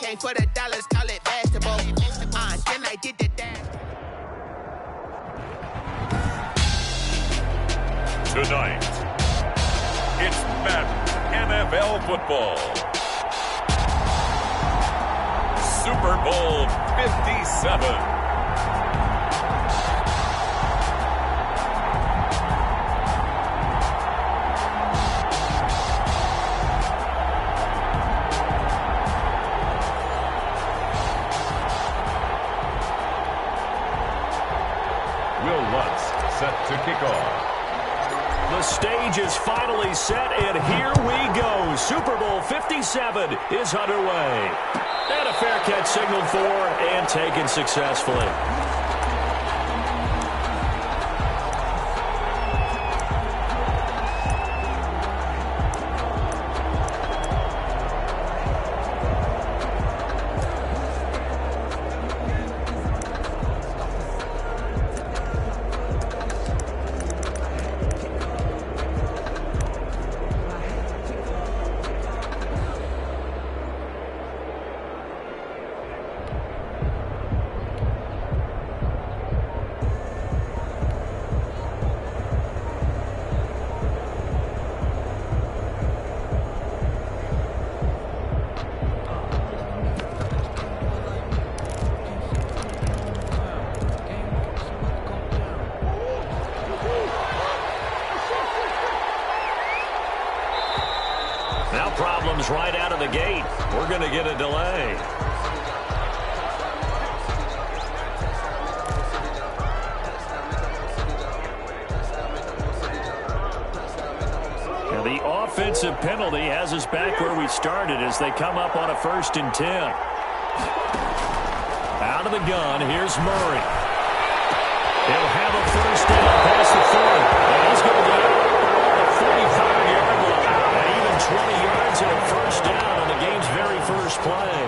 came for the dollars, call it basketball. Then I did the dash. Tonight, it's Madden NFL football. Super Bowl 57. Set to kick off. The stage is finally set, and here we go. Super Bowl 57 is underway. And a fair catch signaled for and taken successfully. Now problems right out of the gate. We're going to get a delay. Now the offensive penalty has us back where we started as they come up on a 1st and 10. Out of the gun, here's Murray. He'll have a 1st down past the 40. And he's going to go on the 45-yard line. Even 20 yards and a 1st down on the game's very first play.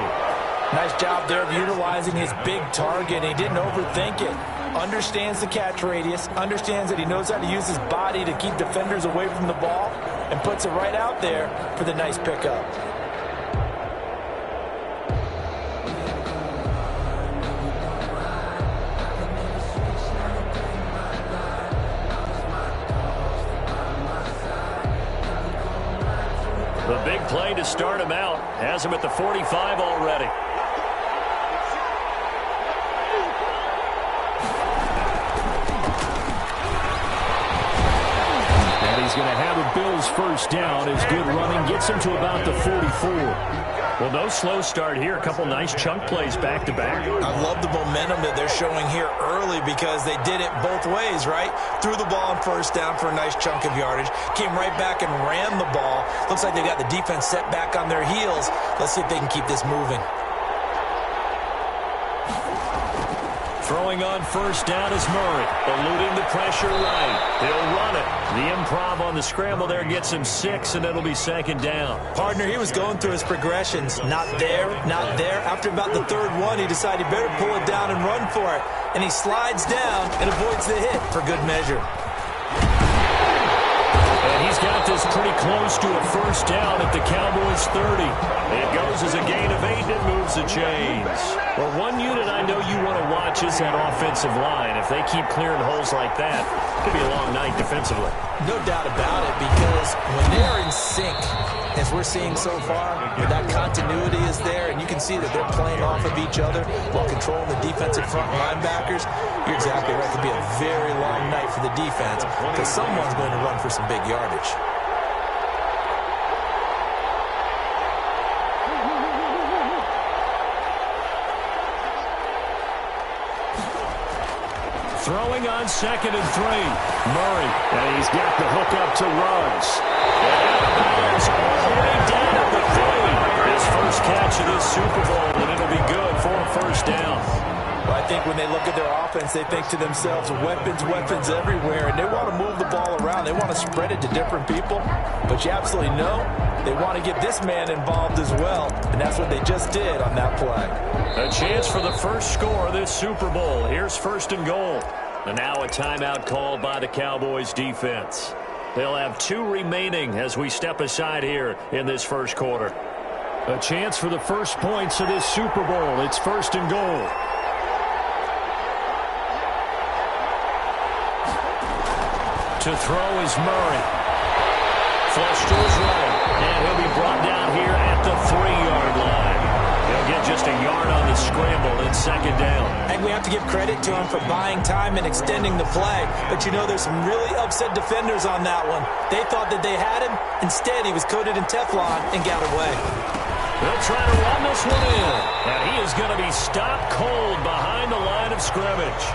Nice job there of utilizing his big target. He didn't overthink it. Understands the catch radius. Understands that he knows how to use his body to keep defenders away from the ball. And puts it right out there for the nice pickup. The big play to start him out has him at the 45 already. And he's going to have a Bills 1st down. His good running gets him to about the 44. Well, no slow start here. A couple nice chunk plays back-to-back. I love the momentum that they're showing here early because they did it both ways, right? Threw the ball on 1st down for a nice chunk of yardage. Came right back and ran the ball. Looks like they got the defense set back on their heels. Let's see if they can keep this moving. Throwing on 1st down is Murray, eluding the pressure right. He'll run it. The improv on the scramble there gets him 6, and it'll be 2nd down. Partner, he was going through his progressions. Not there, not there. After about the 3rd one, he decided he better pull it down and run for it. And he slides down and avoids the hit for good measure. And he's got this pretty close to a 1st down at the Cowboys' 30. It goes as a gain of 8 and moves the chains. Well, one unit I know you want to watch is that offensive line. If they keep clearing holes like that, it could be a long night defensively. No doubt about it, because when they're in sync, as we're seeing so far, that continuity is there, and you can see that they're playing off of each other while controlling the defensive front linebackers. You're exactly right. It could be a very long night for the defense because someone's going to run for some big yardage. Throwing on 2nd and 3. Murray, and he's got the hook up to Ruggs. And all the way down at the 30. His 1st catch of this Super Bowl, and it'll be good for a 1st down. Well, I think when they look at their offense, they think to themselves, weapons, weapons everywhere, and they want to move the ball around. They want to spread it to different people, but you absolutely know they want to get this man involved as well, and that's what they just did on that play. A chance for the first score of this Super Bowl. Here's 1st and goal. And now a timeout called by the Cowboys defense. They'll have 2 remaining as we step aside here in this 1st quarter. A chance for the first points of this Super Bowl. It's 1st and goal. To throw is Murray. Flush to his right. And he'll be brought down here at the 3-yard line. He'll get just a yard on the scramble in 2nd down. And we have to give credit to him for buying time and extending the play. But you know, there's some really upset defenders on that one. They thought that they had him. Instead, he was coated in Teflon and got away. They'll try to run this one in. And he is going to be stopped cold behind the line of scrimmage.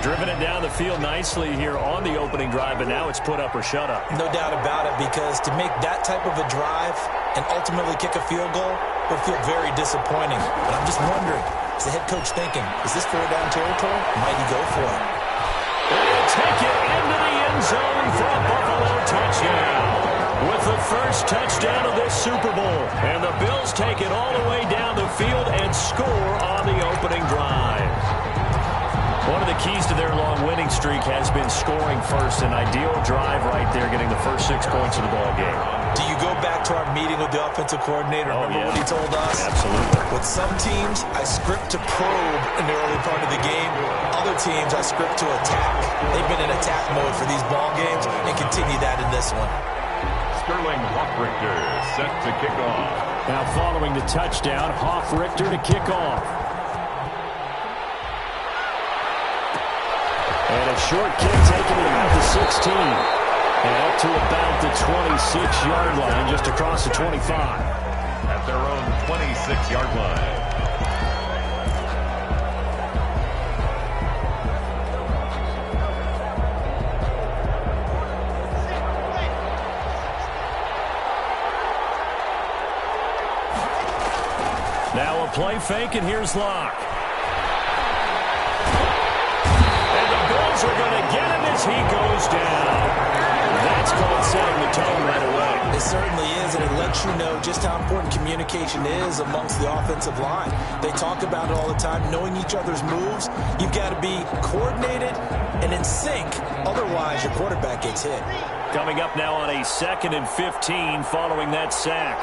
Driven it down the field nicely here on the opening drive, but now it's put up or shut up. No doubt about it, because to make that type of a drive and ultimately kick a field goal would feel very disappointing. But I'm just wondering, is the head coach thinking, is this 4-down territory? Might he go for it? They'll take it into the end zone for a Buffalo touchdown. With the first touchdown of this Super Bowl. And the Bills take it all the way down the field and score on the opening drive. One of the keys to their long winning streak has been scoring first. An ideal drive right there, getting the first 6 points of the ball game. Do you go back to our meeting with the offensive coordinator? Remember what he told us? Absolutely. With some teams, I script to probe in the early part of the game. Other teams, I script to attack. They've been in attack mode for these ball games and continue that in this one. Sterling Hoffrichter set to kick off. Now following the touchdown, Hoffrichter to kick off. And a short kick taken to about the 16. And up to about the 26-yard line, just across the 25. At their own 26-yard line. Now a play fake, and here's Locke. Are going to get him as he goes down. That's called setting the tone right away. It certainly is, and it lets you know just how important communication is amongst the offensive line. They talk about it all the time, knowing each other's moves. You've got to be coordinated and in sync. Otherwise, your quarterback gets hit. Coming up now on a 2nd and 15 following that sack.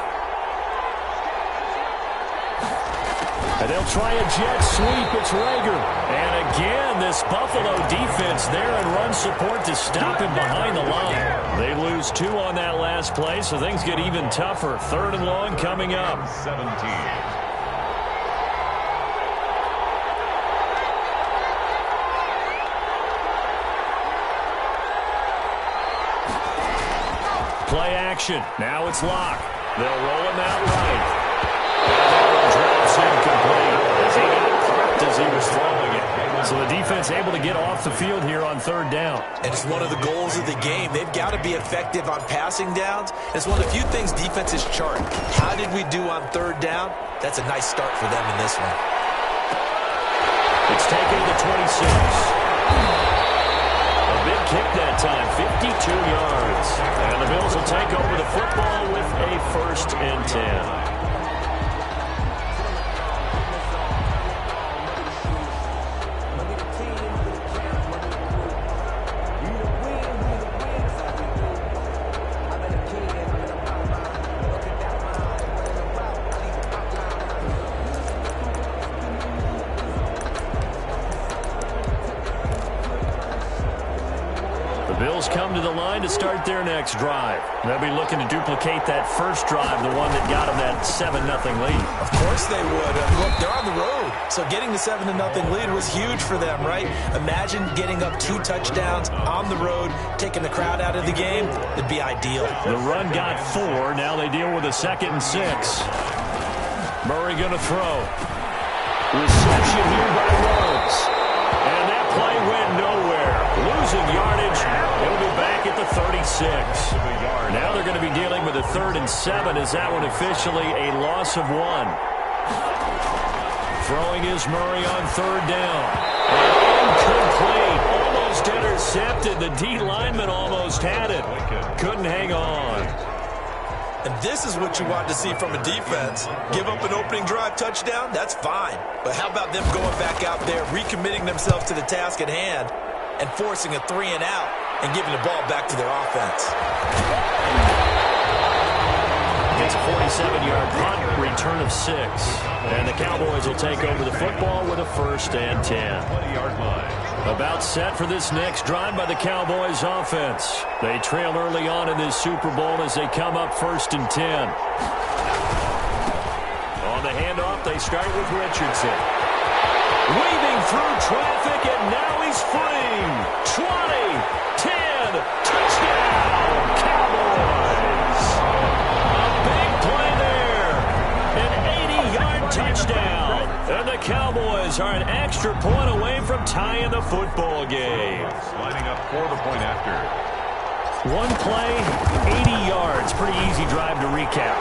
And they'll try a jet sweep. It's Rager. And again, this Buffalo defense there in run support to stop him behind the line. They lose 2 on that last play, so things get even tougher. 3rd and long coming up. 17. Play action. Now it's Locke. They'll roll him out right. Drops incomplete as he got parked as he was throwing it. So the defense able to get off the field here on 3rd down. And it's one of the goals of the game. They've got to be effective on passing downs. It's one of the few things defenses chart. How did we do on 3rd down? That's a nice start for them in this one. It's taken to the 26. A big kick that time, 52 yards. And the Bills will take over the football with a 1st and 10. Bills come to the line to start their next drive. They'll be looking to duplicate that first drive, the one that got them that 7-0 lead. Of course they would. Look, they're on the road, so getting the 7-0 lead was huge for them, right? Imagine getting up 2 touchdowns on the road, taking the crowd out of the game. It'd be ideal. The run got 4. Now they deal with a 2nd and 6. Murray going to throw. Reception here by Rhodes. And that play went nowhere. Losing yardage. It'll be back at the 36. Now they're going to be dealing with a 3rd and 7. Is that one officially a loss of 1? Throwing is Murray on 3rd down. Incomplete. Almost intercepted. The D lineman almost had it. Couldn't hang on. And this is what you want to see from a defense. Give up an opening drive touchdown, that's fine. But how about them going back out there, recommitting themselves to the task at hand, and forcing a 3 and out, and giving the ball back to their offense. He It's a 47-yard punt, return of 6. And the Cowboys will take over the football with a 1st and 10. 20-yard line. About set for this next drive by the Cowboys offense. They trail early on in this Super Bowl as they come up 1st and 10. On the handoff, they start with Richardson. Weaving through traffic, and now he's free. 20, 10, touchdown, Cowboys. A big play there. An 80-yard touchdown. And the Cowboys are an extra point away from tying the football game. Lining up for the point after. One play, 80 yards. Pretty easy drive to recap.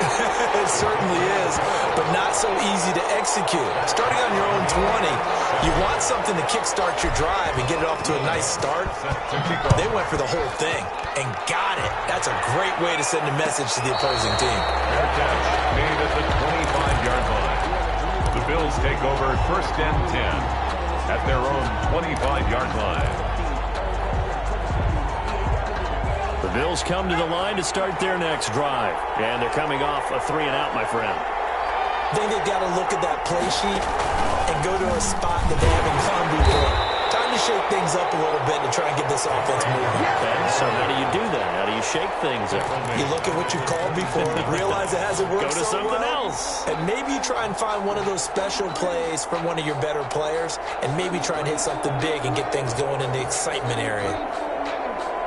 It certainly is, but not so easy to execute. Starting on your own 20, you want something to kickstart your drive and get it off to a nice start. They went for the whole thing and got it. That's a great way to send a message to the opposing team. Fair catch made at the 25-yard line. The Bills take over 1st and 10 at their own 25-yard line. The Bills come to the line to start their next drive. And they're coming off a 3-and-out, my friend. I think they've got to look at that play sheet and go to a spot that they haven't gone before. Time to shake things up a little bit to try and get this offense moving. Okay, so how do you do that? How do you shake things up? You look at what you've called before, realize it hasn't worked Go to so something well, else. and maybe you try and find one of those special plays from one of your better players, and maybe try and hit something big and get things going in the excitement area.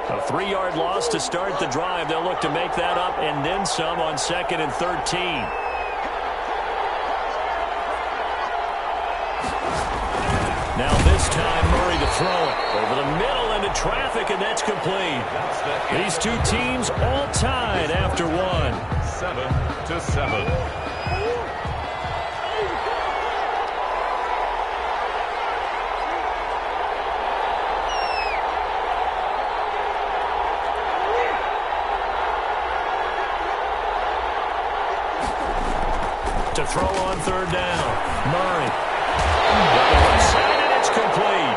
A 3-yard loss to start the drive. They'll look to make that up and then some on 2nd and 13. Now this time, Murray to throw it. Over the middle into traffic, and that's complete. These two teams all tied after one. 7-7. To throw on 3rd down. Murray. And it's complete.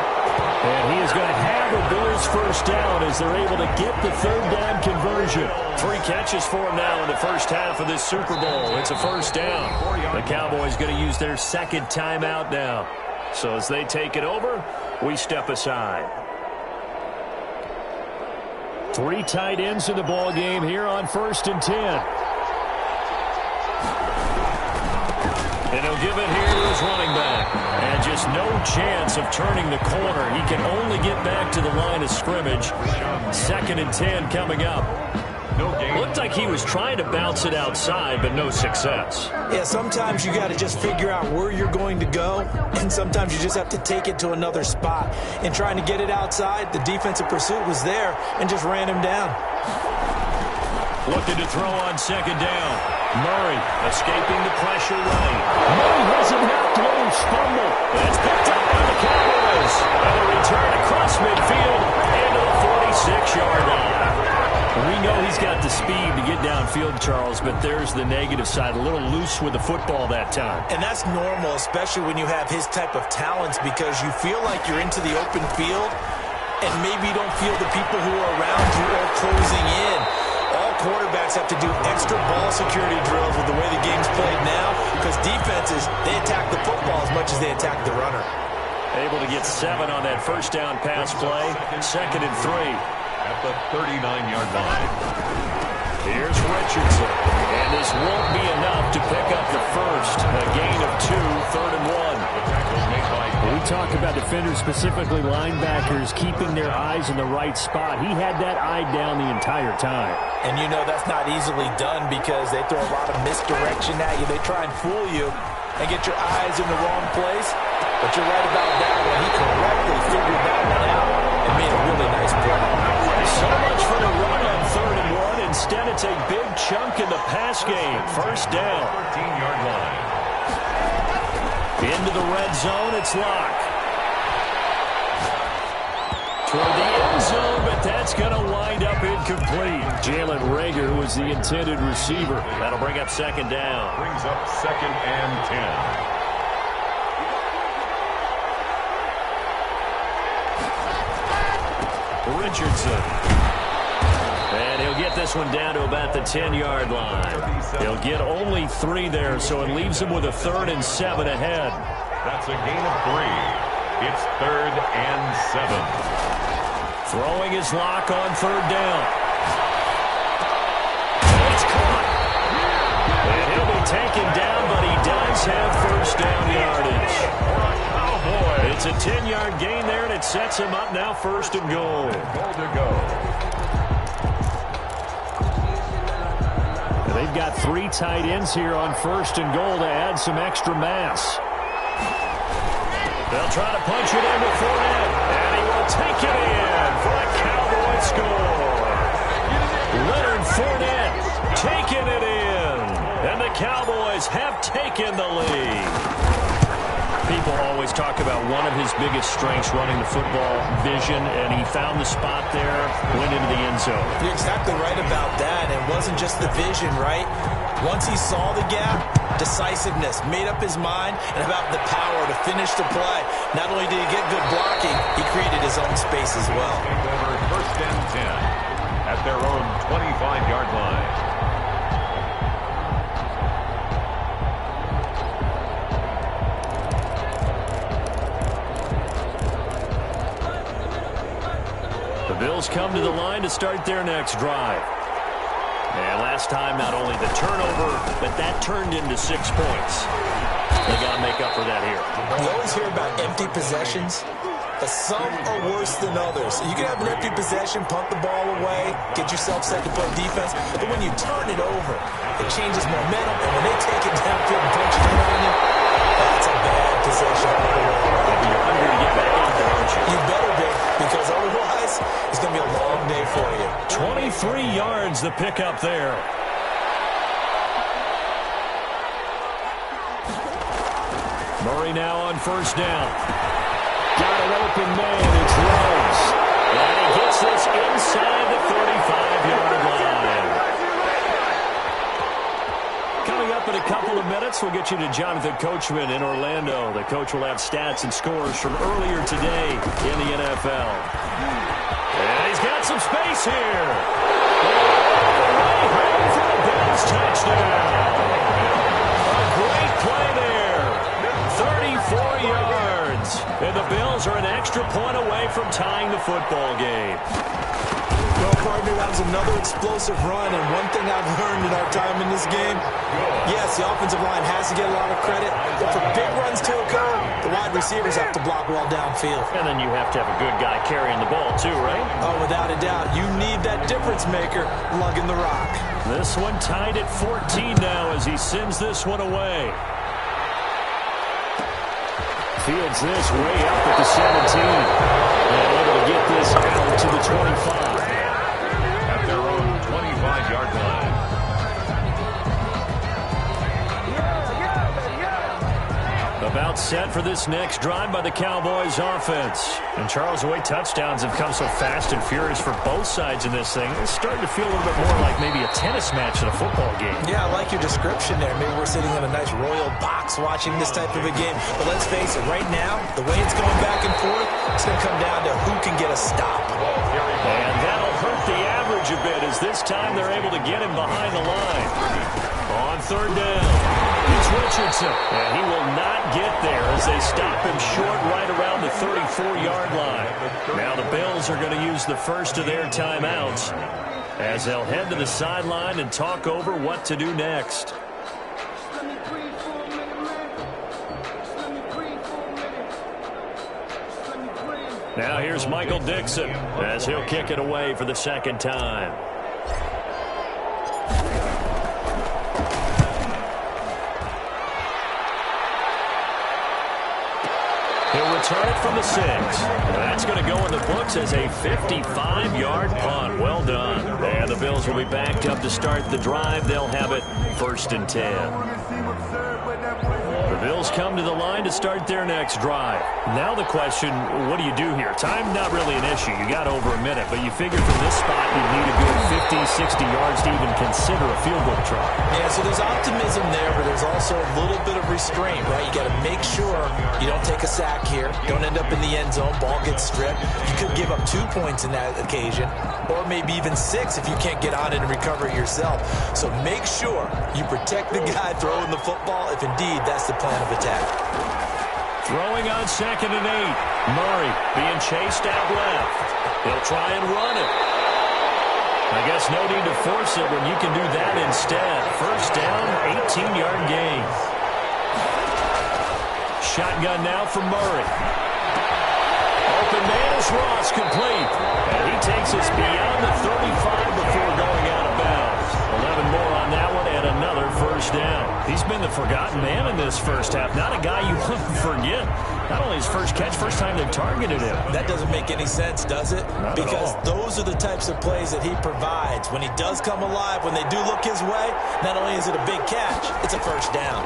And he is going to have a Bills 1st down as they're able to get the 3rd down conversion. 3 catches for him now in the first half of this Super Bowl. It's a 1st down. The Cowboys going to use their 2nd timeout now. So as they take it over, we step aside. 3 tight ends in the ball game here on 1st and 10. And he'll give it here to his running back. And just no chance of turning the corner. He can only get back to the line of scrimmage. 2nd and 10 coming up. Looked like he was trying to bounce it outside, but no success. Yeah, sometimes you got to just figure out where you're going to go, and sometimes you just have to take it to another spot. And trying to get it outside, the defensive pursuit was there and just ran him down. Looking to throw on 2nd down. Murray escaping the pressure right. Murray hasn't knocked loose. Fumble. It's picked up by the Cowboys. And a return across midfield into the 46-yard line. We know he's got the speed to get downfield, Charles, but there's the negative side. A little loose with the football that time. And that's normal, especially when you have his type of talents, because you feel like you're into the open field and maybe you don't feel the people who are around you are closing in. All quarterbacks have to do extra ball security drills with the way the game's played now, because defenses, they attack the football as much as they attack the runner. Able to get 7 on that 1st down pass play. 2nd and 3. At the 39-yard line. Here's Richardson. And this won't be enough to pick up the first. A gain of 2, 3rd and 1. We talk about defenders, specifically linebackers, keeping their eyes in the right spot. He had that eye down the entire time. And you know that's not easily done because they throw a lot of misdirection at you. They try and fool you and get your eyes in the wrong place. But you're right about that one. He correctly figured that one out and made a really nice play. So much for the run on 3rd and 1. Instead, it's a big chunk in the pass game. 1st down. 13-yard line. Into the red zone, it's Locke. Toward the end zone, but that's going to wind up incomplete. Jalen Reagor, who was the intended receiver. That'll bring up 2nd down. Brings up 2nd and 10. Richardson. And he'll get this one down to about the 10-yard line. He'll get only 3 there, so it leaves him with a 3rd and 7 ahead. That's a gain of 3. It's 3rd and 7. Throwing his lock on 3rd down. It's caught. And he'll be taken down, but he does have 1st down yardage. It's a 10-yard gain there, and it sets him up now 1st and goal. Goal to go. They've got 3 tight ends here on 1st and goal to add some extra mass. They'll try to punch it in with Fournette, and he will take it in for a Cowboy score. Leonard Fournette taking it in, and the Cowboys have taken the lead. People always talk about one of his biggest strengths, running the football, vision, and he found the spot there, went into the end zone. You're exactly right about that. It wasn't just the vision, right? Once he saw the gap, decisiveness, made up his mind, and about the power to finish the play. Not only did he get good blocking, he created his own space as well. Over 1st and 10 at their own 25-yard line. The Bills come to the line to start their next drive. And last time, not only the turnover, but that turned into 6 points. They got to make up for that here. You always hear about empty possessions, but some are worse than others. You can have an empty possession, punt the ball away, get yourself set to play defense, but when you turn it over, it changes momentum, and when they take it downfield and punch it in on you, that's a bad possession. You're hungry to get back out there, aren't you? You better be, because otherwise, it's going to be a long day for you. 23 yards the pickup there. Murray now on 1st down. Got an open man. It's Rose. And he gets this inside the 35-yard line. Coming up in a couple of minutes, we'll get you to Jonathan Coachman in Orlando. The coach will have stats and scores from earlier today in the NFL. And he's got some space here. Away home for the Bills touchdown. A great play there. 34 yards. And the Bills are an extra point away from tying the football game. Well, partner, that was another explosive run, and one thing I've learned in our time in this game, yes, the offensive line has to get a lot of credit, but for big runs to occur, the wide receivers have to block well downfield. And then you have to have a good guy carrying the ball too, right? Oh, without a doubt. You need that difference maker lugging the rock. This one tied at 14 now as he sends this one away. Fields this way up at the 17. And able to get this out to the 25. At their own 25-yard line. About set for this next drive by the Cowboys offense. And Charles, the way touchdowns have come so fast and furious for both sides in this thing, it's starting to feel a little bit more like maybe a tennis match than a football game. Yeah, I like your description there. Maybe we're sitting in a nice royal box watching this type of a game. But let's face it, right now, the way it's going back and forth, it's going to come down to who can get a stop. And that'll hurt the average a bit as this time they're able to get him behind the line. On 3rd down, it's Richardson. And he will not get there as they stop him short right around the 34-yard line. Now the Bills are going to use the first of their timeouts as they'll head to the sideline and talk over what to do next. Now here's Michael Dixon as he'll kick it away for the 2nd time. He'll return it from the 6. That's going to go in the books as a 55-yard punt. Well done. And the Bills will be backed up to start the drive. They'll have it 1st and 10. The Bills come to the line to start their next drive. Now the question, what do you do here? Time not really an issue. You got over a minute, but you figure from this spot you'd need a good 50, 60 yards to even consider a field goal try. Yeah, so there's optimism there, but there's also a little bit of restraint, right? You got to make sure you don't take a sack here. Don't end up in the end zone. Ball gets stripped. You could give up 2 points in that occasion, or maybe even 6 if you can't get on it and recover it yourself. So make sure you protect the guy throwing the football if indeed that's the plan of attack. Throwing on 2nd and 8. Murray being chased out left. He'll try and run it. I guess no need to force it when you can do that instead. First down, 18-yard gain. Shotgun now for Murray. Open man is Ross, complete. And he takes us beyond the 35 before going out of bounds. 11 more on that one and another first down. He's been the forgotten man in this first half. Not a guy you want to forget. Not only his first catch, first time they've targeted him. That doesn't make any sense, does it? Not because those are the types of plays that he provides. When he does come alive, when they do look his way, not only is it a big catch, it's a first down.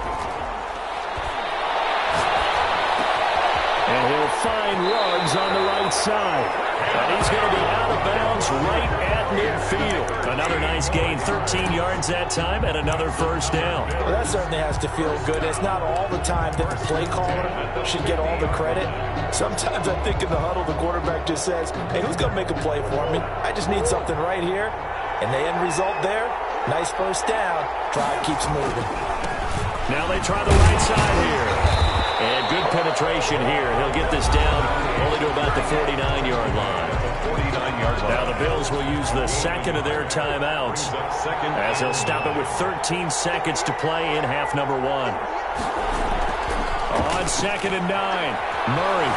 And he'll find Ruggs on the right side. And he's going to be out of bounds right at midfield. Another nice gain, 13 yards that time, and another first down. Well, that certainly has to feel good. It's not all the time that the play caller should get all the credit. Sometimes I think in the huddle, the quarterback just says, hey, who's going to make a play for me? I just need something right here. And the end result there, nice first down. Drive keeps moving. Now they try the right side here. And good penetration here. He'll get this down only to about the 49-yard line. 49-yard line. Now the Bills will use the second of their timeouts as they'll stop it with 13 seconds to play in half number 1. On 2nd and 9, Murray.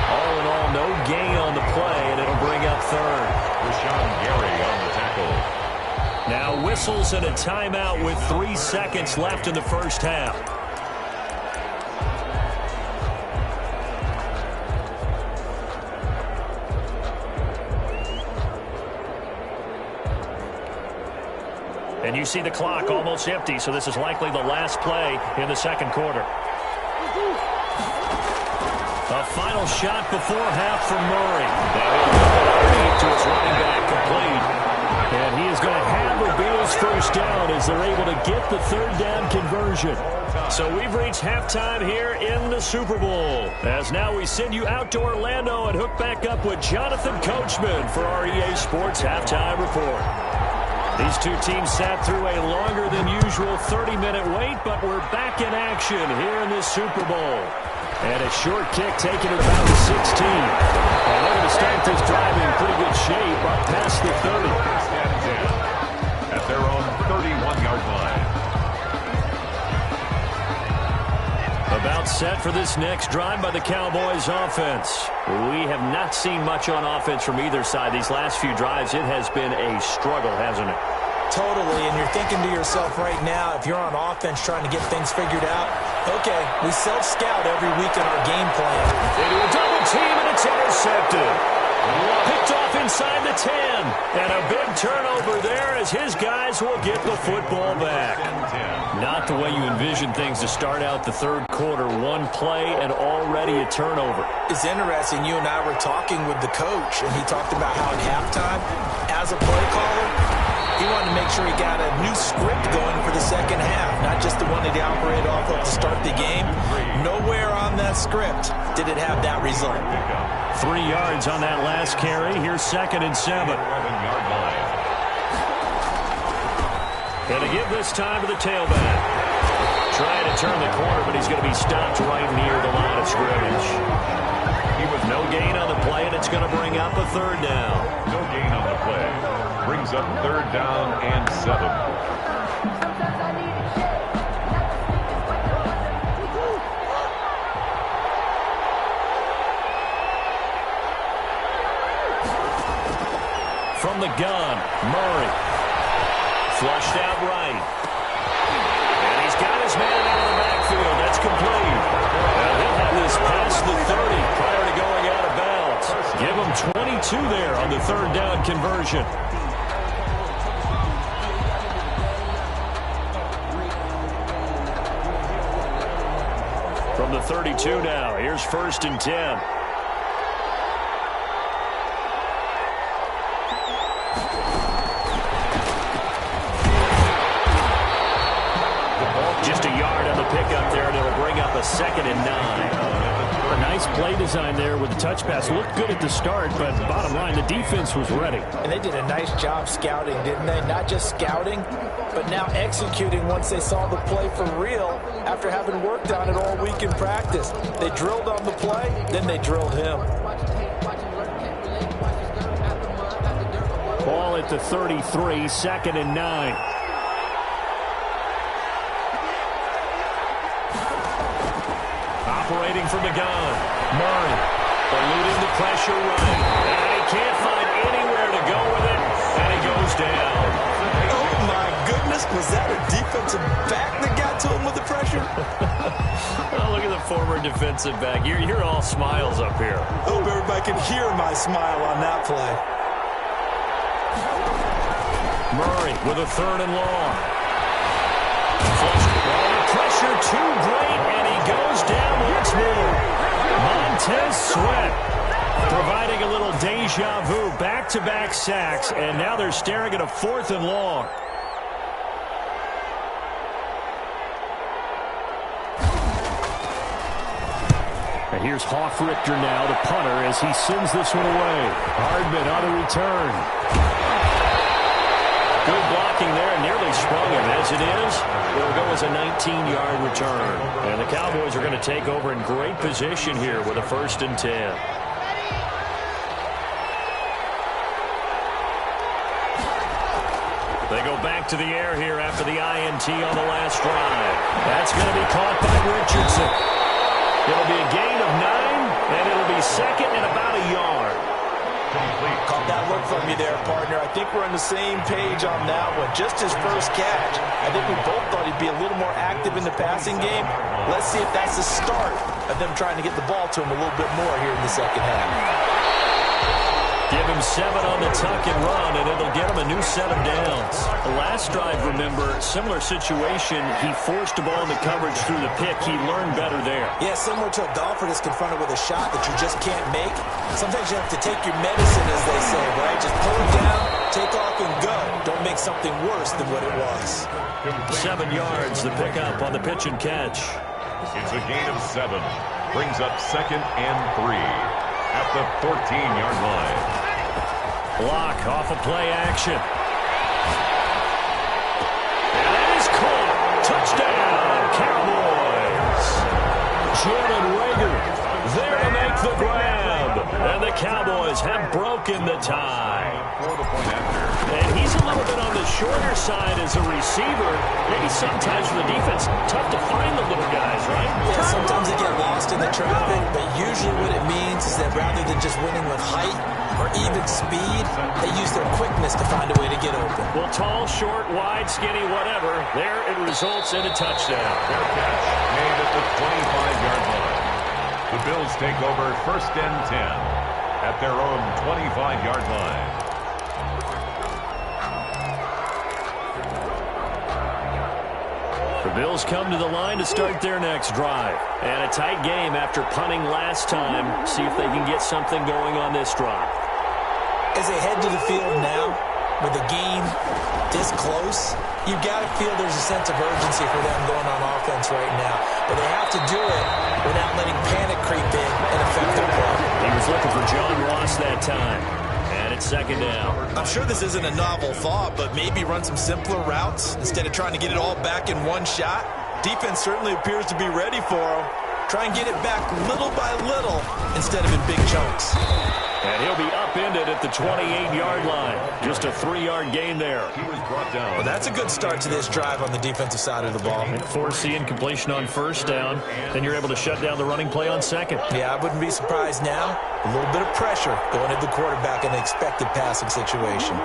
All in all, no gain on the play, and it'll bring up third. Rashawn Gary on the tackle. Now whistles and a timeout with 3 seconds left in the first half. And you see the clock almost empty, so this is likely the last play in the second quarter. A final shot before half from Murray. Now to his running back, complete. And he is going to have a Bills first down as they're able to get the third down conversion. So we've reached halftime here in the Super Bowl. As now we send you out to Orlando and hook back up with Jonathan Coachman for our EA Sports Halftime Report. These two teams sat through a longer than usual 30-minute wait, but we're back in action here in this Super Bowl. And a short kick taken at about the 16. And they're going to start this drive in pretty good shape up past the 30. At their own 31-yard line. About set for this next drive by the Cowboys offense. We have not seen much on offense from either side. These last few drives, it has been a struggle, hasn't it? Totally, and you're thinking to yourself right now, if you're on offense trying to get things figured out, okay, we self-scout every week in our game plan. Into a double team, and it's intercepted. Picked off inside the 10. And a big turnover there as his guys will get the football back. Not the way you envision things to start out the third quarter. One play and already a turnover. It's interesting. You and I were talking with the coach, and he talked about how at halftime, as a play caller, he wanted to make sure he got a new script going for the second half, not just the one that he operated off of to start the game. Nowhere on that script did it have that result. 3 yards on that last carry. Here's 2nd and 7. And to give this time to the tailback. Trying to turn the corner, but he's going to be stopped right near the line of scrimmage. He was no gain on the play, and it's going to bring up a third down. No gain on the play. Brings up third down and 7. From the gun, Murray. Flushed out right. And he's got his man out of the backfield. That's complete. Now he'll have this past the 30 prior to going out of bounds. Give him 22 there on the third down conversion. From the 32 now, here's 1st and 10. Just a yard on the pickup there, and it'll bring up a 2nd and 9. A nice play design there with the touch pass. Looked good at the start, but bottom line, the defense was ready. And they did a nice job scouting, didn't they? Not just scouting, but now executing once they saw the play for real after having worked on it all week in practice. They drilled on the play, then they drilled him. Ball at the 33, 2nd and 9. Operating from the gun. Murray eluding the pressure right. And he can't find anywhere to go with it. And he goes down. Oh, my goodness. Was that a defensive back that got to him with the pressure? Oh, look at the former defensive back. You're all smiles up here. I hope everybody can hear my smile on that play. Murray with a 3rd and long. The pressure too great, and he goes down once more. Montez Sweat providing a little deja vu, back-to-back sacks, and now they're staring at a 4th and long. And here's Hoffrichter now, the punter, as he sends this one away. Hardman on the return. Good blocking there, nearly sprung him. As it is, it'll go as a 19-yard return. And the Cowboys are going to take over in great position here with a 1st and 10. They go back to the air here after the INT on the last drive. That's going to be caught by Richardson. It'll be a gain of 9, and it'll be 2nd and about a yard. Caught that look from you there, partner. I think we're on the same page on that one. Just his first catch. I think we both thought he'd be a little more active in the passing game. Let's see if that's the start of them trying to get the ball to him a little bit more here in the second half. Give him 7 on the tuck and run, and it'll get him a new set of downs. The last drive, remember, similar situation. He forced the ball into coverage through the pick. He learned better there. Yeah, similar to a golfer that's confronted with a shot that you just can't make. Sometimes you have to take your medicine, as they say, right? Just pull it down, take off, and go. Don't make something worse than what it was. 7 yards, the pickup on the pitch and catch. It's a gain of 7. Brings up 2nd and 3 at the 14-yard line. Block off of play action. And that is caught. Touchdown, Cowboys. Jalen Reagor there to make the grab. And the Cowboys have broken the tie. And he's a little bit on the shorter side as a receiver. Maybe sometimes for the defense, tough to find the little guys, right? Yeah, sometimes they get lost in the traffic, but usually what it means is that rather than just winning with height or even speed, they use their quickness to find a way to get open. Well, tall, short, wide, skinny, whatever, there it results in a touchdown. Fair catch made at the 25-yard line. The Bills take over 1st and 10 at their own 25-yard line. The Bills come to the line to start their next drive. And a tight game after punting last time. See if they can get something going on this drive. As they head to the field now, with the game this close, you've got to feel there's a sense of urgency for them going on offense right now. But they have to do it without letting panic creep in and affect their play. He was looking for John Ross that time. And it's 2nd down. I'm sure this isn't a novel thought, but maybe run some simpler routes instead of trying to get it all back in one shot. Defense certainly appears to be ready for them. Try and get it back little by little instead of in big chunks. And he'll be upended at the 28-yard line. Just a 3-yard gain there. He was brought down. Well, that's a good start to this drive on the defensive side of the ball. And force incompletion on 1st down. Then you're able to shut down the running play on 2nd. Yeah, I wouldn't be surprised now. A little bit of pressure going at the quarterback in an expected passing situation.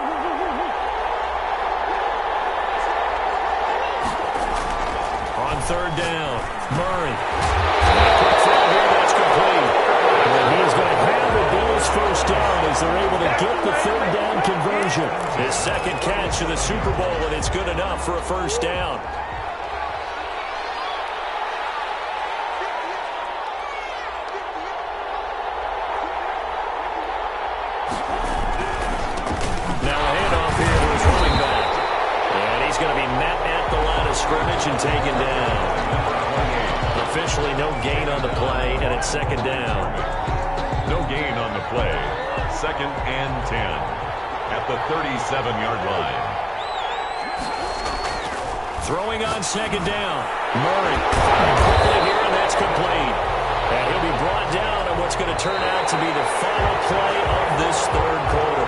On 3rd down, Murray. Quick throw here, that's complete. And he is going to have the Bills 1st down as they're able to get the 3rd down conversion. His 2nd catch in the Super Bowl, and it's good enough for a 1st down. possession taken down. Officially no gain on the play, and it's second down. No gain on the play. 2nd and 10 at the 37-yard line. Throwing on second down. Murray quickly here, and that's complete. And he'll be brought down on what's going to turn out to be the final play of this third quarter.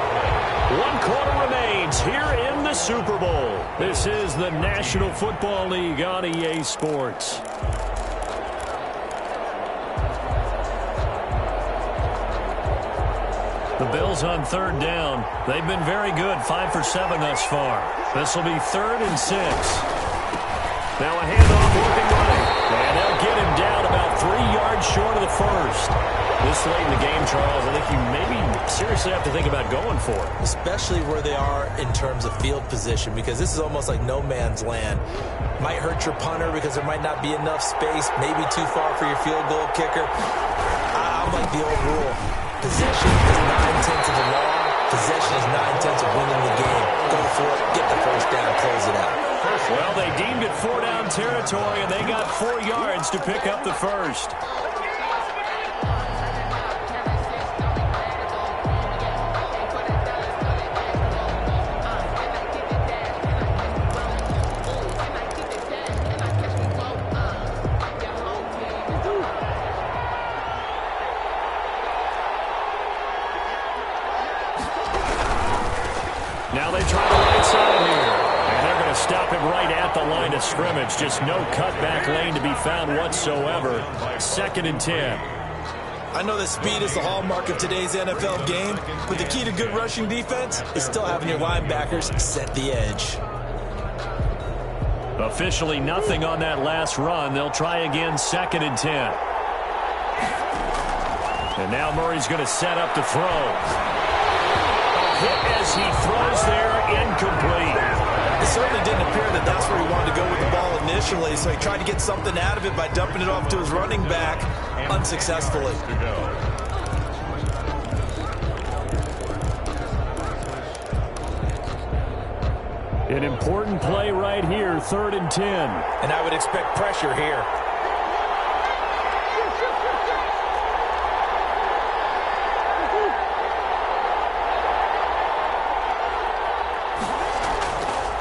1 quarter remains here in the Super Bowl. This is the National Football League on EA Sports. The Bills on third down. They've been very good, 5 for 7 thus far. This will be 3rd and 6. Now a handoff looking right. And they'll get him down about 3 yards short of the first. This late in the game, Charles, I think you maybe seriously have to think about going for it. Especially where they are in terms of field position, because this is almost like no man's land. Might hurt your punter because there might not be enough space, maybe too far for your field goal kicker. I'm like the old rule. Possession is 9/10 of the law. Possession is 9/10 of winning the game. Go for it. Get the first down. Close it out. Well, they deemed it 4-down territory, and they got 4 yards to pick up the first. Now they try the right side here. And they're going to stop him right at the line of scrimmage. Just no cutback lane to be found whatsoever. 2nd and 10. I know that speed is the hallmark of today's NFL game, but the key to good rushing defense is still having your linebackers set the edge. Officially nothing on that last run. They'll try again, 2nd and 10. And now Murray's going to set up to throw. Hit as he throws there, incomplete. It certainly didn't appear that that's where he wanted to go with the ball initially, so he tried to get something out of it by dumping it off to his running back unsuccessfully. An important play right here, 3rd and 10. And I would expect pressure here.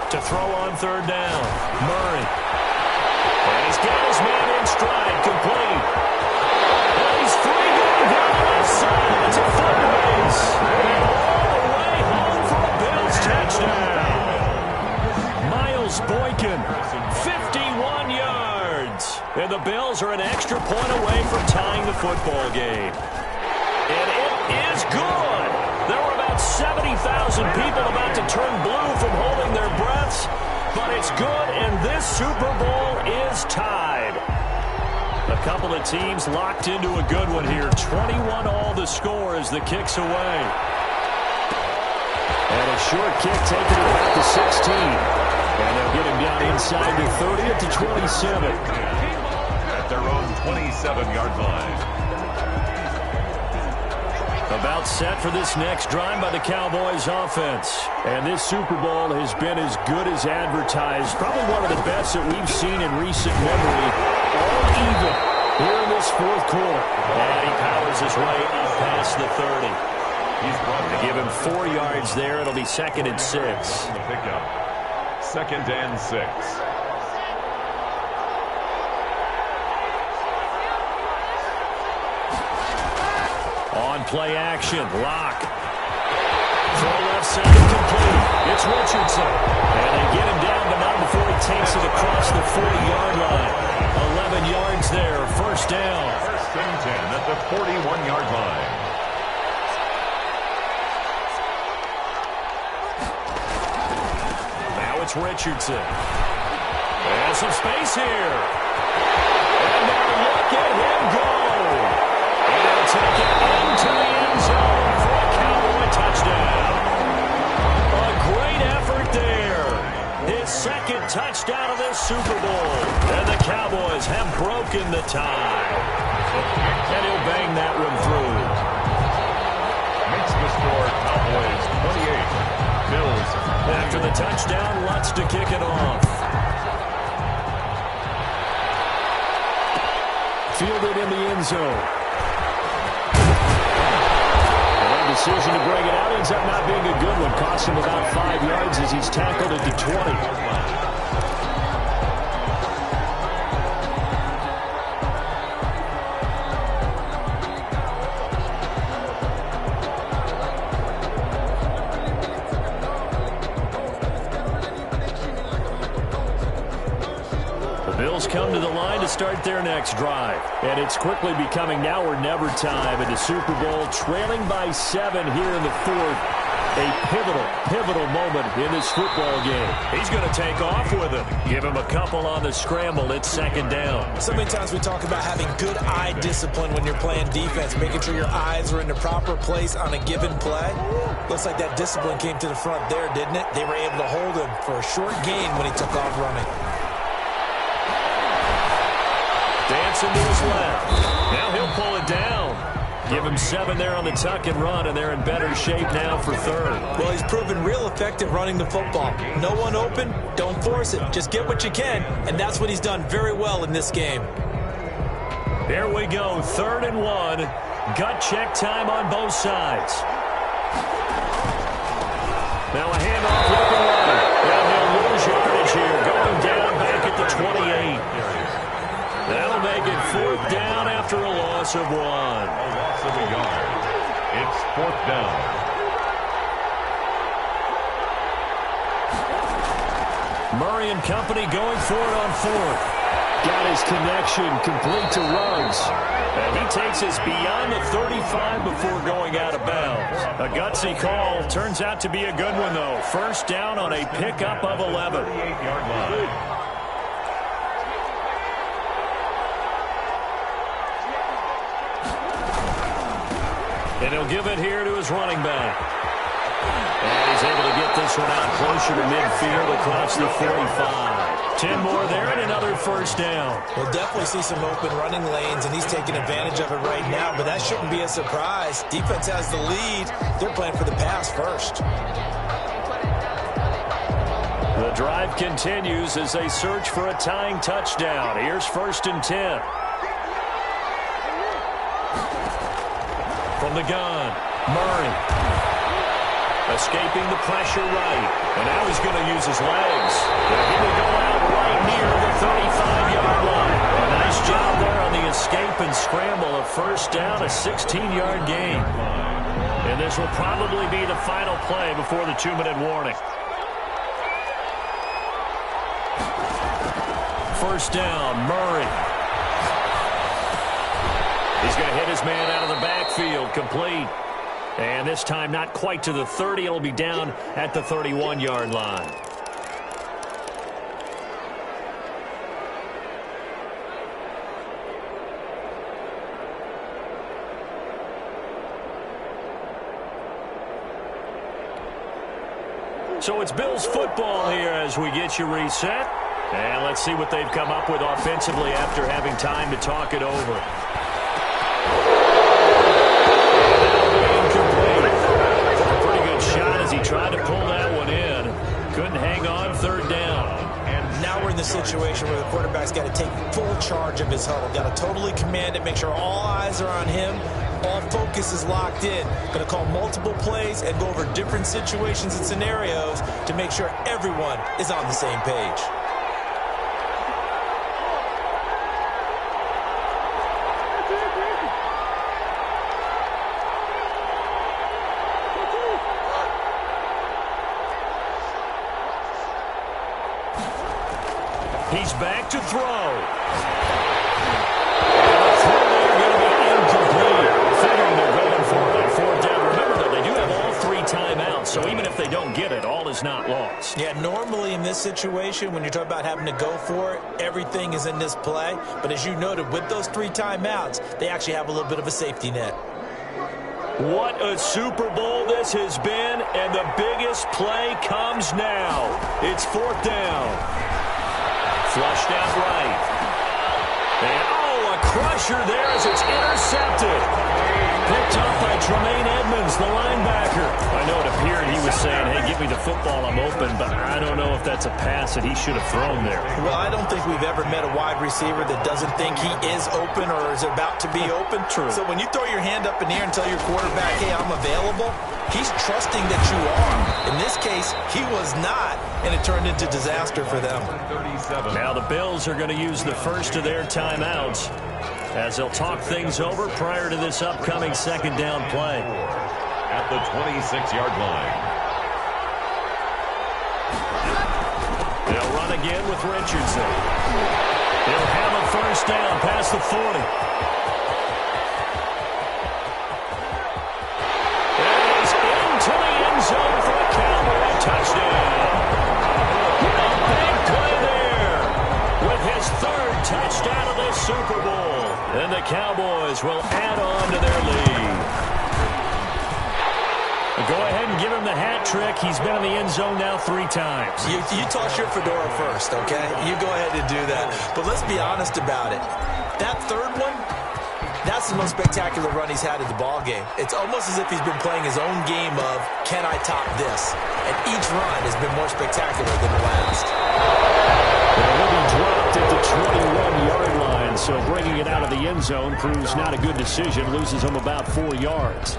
To throw on 3rd down. Murray. And he's got his man in stride, complete. And he's free going down the left side. It's a third base. And all the way home for a Bills touchdown. Miles Boykin, 51 yards. And the Bills are an extra point away from tying the football game. And it is good. There were about 70,000 people about to turn blue from holding their breaths, but it's good, and this Super Bowl is tied. A couple of teams locked into a good one here. 21-all the score as the kick's away. And a short kick taken at about the 16. And they'll get him down inside the 30 at the 27. At their own 27-yard line. About set for this next drive by the Cowboys offense. And this Super Bowl has been as good as advertised. Probably one of the best that we've seen in recent memory. All even here in this 4th quarter. And he powers his way up past the 30. He's brought to give him 4 yards there. It'll be 2nd and 6. The pickup. 2nd and 6. On play action, lock. Throw left side, complete. It's Richardson. And they get him down, but not before he takes it across the 40-yard line. 11 yards there, 1st down. 1st and 10 at the 41-yard line. Now it's Richardson. There's some space here. And now look at him go. And they'll take it into the end zone for a Cowboy touchdown. A great effort there. His 2nd touchdown of this Super Bowl. And the Cowboys have broken the tie. And he'll bang that one through. Makes the score Cowboys 28. Bills. After the touchdown, Lutz to kick it off. fielded in the end zone. And the decision to bring it out ends up not being a good one. Costs him about 5 yards as he's tackled at the 20. Bills come to the line to start their next drive. And it's quickly becoming now or never time in the Super Bowl, trailing by 7 here in the fourth. A pivotal moment in this football game. He's going to take off with it. Give him a couple on the scramble. It's second down. So many times we talk about having good eye discipline when you're playing defense, making sure your eyes are in the proper place on a given play. Looks like that discipline came to the front there, didn't it? They were able to hold him for a short gain when he took off running. Dancing to his left. Now he'll pull it down. Give him 7 there on the tuck and run, and they're in better shape now for third. Well, he's proven real effective running the football. No one open, don't force it. Just get what you can, and that's what he's done very well in this game. Here we go, 3rd and 1. Gut check time on both sides. Now a handoff looking right. Now he'll lose yardage here, going down back at the 28. That'll make it 4th down after a loss of 1. A loss of a yard. It's 4th down. Murray and company going for it on 4th. Got his connection complete to Ruggs. And he takes us beyond the 35 before going out of bounds. A gutsy call. Turns out to be a good one, though. 1st down on a pickup of 11. 38-yard line. And he'll give it here to his running back. And he's able to get this one out closer to midfield across the 45. 10 more there and another 1st down. We'll definitely see some open running lanes, and he's taking advantage of it right now, but that shouldn't be a surprise. Defense has the lead. They're playing for the pass first. The drive continues as they search for a tying touchdown. Here's 1st and 10. From the gun, Murray. Escaping the pressure right. And now he's going to use his legs. And here we go out right near the 35-yard line. A nice job there on the escape and scramble. A 1st down, a 16-yard gain. And this will probably be the final play before the 2-minute warning. 1st down, Murray. He's going to hit his man out of the backfield, complete. And this time not quite to the 30. It'll be down at the 31-yard line. So it's Bills football here as we get you reset. And let's see what they've come up with offensively after having time to talk it over. He tried to pull that one in. Couldn't hang on. 3rd down. And now we're in the situation where the quarterback's got to take full charge of his huddle. Got to totally command it, make sure all eyes are on him. All focus is locked in. Going to call multiple plays and go over different situations and scenarios to make sure everyone is on the same page. He's back to throw. And the throw there going to be incomplete. Figuring they're going for it on 4th down. Remember, though, they do have all 3 timeouts, so even if they don't get it, all is not lost. Yeah, normally in this situation, when you're talking about having to go for it, everything is in this play. But as you noted, with those 3 timeouts, they actually have a little bit of a safety net. What a Super Bowl this has been, and the biggest play comes now. It's 4th down. Flushed out right. And, a crusher there as it's intercepted. Picked up by Tremaine Edmonds, the linebacker. I know it appeared he was saying, hey, give me the football, I'm open, but I don't know if that's a pass that he should have thrown there. Well, I don't think we've ever met a wide receiver that doesn't think he is open or is about to be open. True. So when you throw your hand up in the air and tell your quarterback, hey, I'm available, he's trusting that you are. In this case, he was not, and it turned into disaster for them. Now the Bills are going to use the first of their timeouts as they'll talk things over prior to this upcoming second down play. At the 26-yard line. They'll run again with Richardson. They'll have a first down past the 40. It is into the end zone for a Cowboy touchdown. A big play there with his third touchdown of the Super Bowl. And the Cowboys will add on to their lead. Go ahead and give him the hat trick. He's been in the end zone now 3 times. You toss your fedora first, okay? You go ahead and do that. But let's be honest about it. That third one, that's the most spectacular run he's had in the ballgame. It's almost as if he's been playing his own game of, can I top this? And each run has been more spectacular than the last. Well, he dropped at the 21-yard line, so bringing it out of the end zone proves not a good decision. Loses him about 4 yards.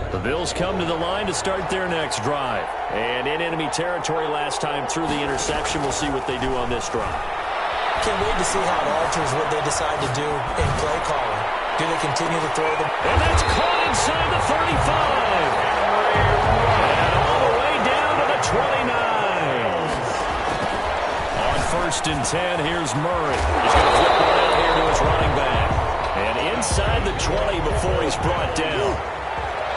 The Bills come to the line to start their next drive. And in enemy territory last time through the interception. We'll see what they do on this drive. Can't wait to see how it alters what they decide to do in play calling. Do they continue to throw them? And that's caught inside the 35. And all the way down to the 29. On 1st and 10, here's Murray. He's going to flip one out here to his running back. And inside the 20 before he's brought down.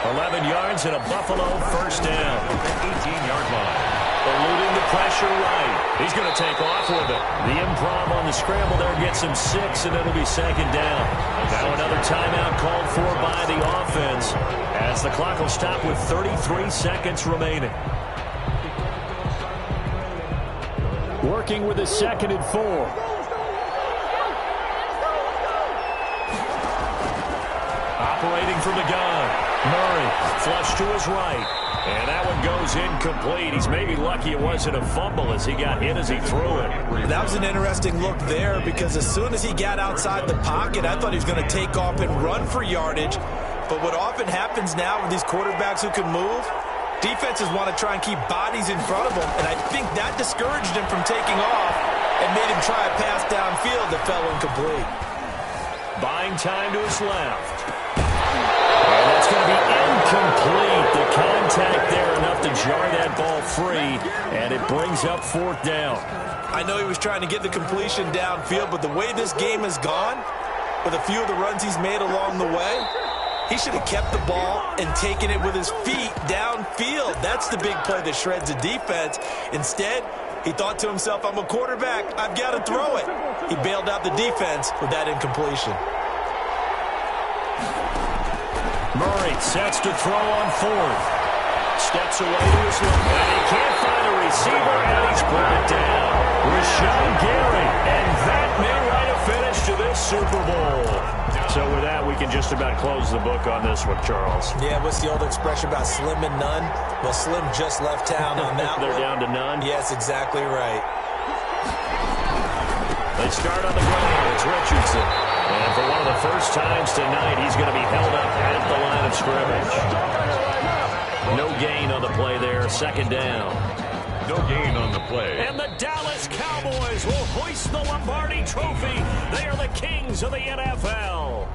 11 yards and a Buffalo first down. 18-yard line. Eluding the pressure right. He's going to take off with it. The improv on the scramble there gets him 6, and it'll be second down. Now another timeout called for by the offense as the clock will stop with 33 seconds remaining. Working with a 2nd and 4. Operating from the gun. Murray, flush to his right. And that one goes incomplete. He's maybe lucky it wasn't a fumble as he got hit as he threw it. That was an interesting look there because as soon as he got outside the pocket, I thought he was going to take off and run for yardage. But what often happens now with these quarterbacks who can move, defenses want to try and keep bodies in front of them. And I think that discouraged him from taking off and made him try a pass downfield that fell incomplete. Buying time to his left. And that's going to be incomplete. The contact there enough to jar that ball free, and it brings up 4th down. I know he was trying to get the completion downfield, but the way this game has gone, with a few of the runs he's made along the way, he should have kept the ball and taken it with his feet downfield. That's the big play that shreds the defense. Instead, he thought to himself, I'm a quarterback, I've got to throw it. He bailed out the defense with that incompletion. Murray sets to throw on 4th. Steps away to his left. And he can't find a receiver, and he's brought down. Rashawn Gary. And that may write a finish to this Super Bowl. So with that, we can just about close the book on this one, Charles. Yeah, what's the old expression about slim and none? Well, Slim just left town on that They're one. down to none? Yes, exactly right. They start on the ground. It's Richardson. And for one of the first times tonight, he's going to be held up at the line of scrimmage. No gain on the play there. 2nd down. No gain on the play. And the Dallas Cowboys will hoist the Lombardi Trophy. They are the kings of the NFL.